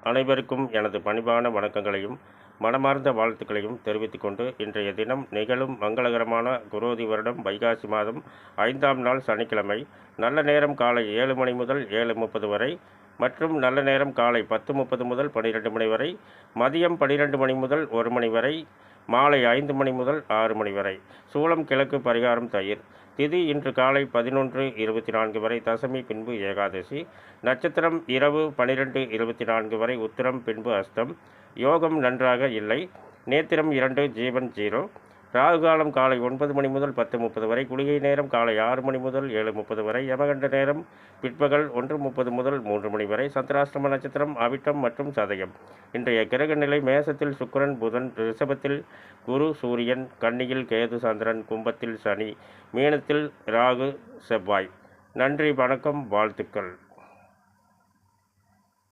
அனைவருக்கும் எனது பணிவான வணக்கங்களையும் மனமார்ந்த வாழ்த்துக்களையும் தெரிவித்துக் கொண்டு இன்றைய தினம் நிகழும் மங்களகரமான குரோதி வருடம் வைகாசி மாதம் 5ஆம் நாள் சனிக்கிழமை நல்ல நேரம் காலை 7 மணி முதல் 7:30 வரை மற்றும் நல்ல நேரம் காலை 10:30 முதல் 12 மணி வரை, மதியம் 12 மணி முதல் 1 மணி வரை, மாலை 5 மணி முதல் 6 மணி வரை. சூலம் கிழக்கு, பரிகாரம் தயிர். திதி இன்று காலை 11:24 வரை தசமி, பின்பு ஏகாதசி. நட்சத்திரம் இரவு 12:24 வரை உத்திரம், பின்பு அஸ்தம். யோகம் நன்றாக இல்லை. நேத்திரம் 2, ஜீவன் 0. ராகுகாலம் காலை 9 மணி முதல் 10:30 வரை. குளிகை நேரம் காலை 6 மணி முதல் 7:30 வரை. யமகண்ட நேரம் பிற்பகல் 1:30 முதல் 3 மணி வரை. சந்திராஷ்டம நட்சத்திரம் அவிட்டம் மற்றும் சதயம். இன்றைய கிரக நிலை: மேசத்தில் சுக்கிரன், புதன், ரிஷபத்தில் குரு, சூரியன், கன்னியில் கேது, சந்திரன், கும்பத்தில் சனி, மீனத்தில் ராகு, செவ்வாய். நன்றி, வணக்கம், வாழ்த்துக்கள்.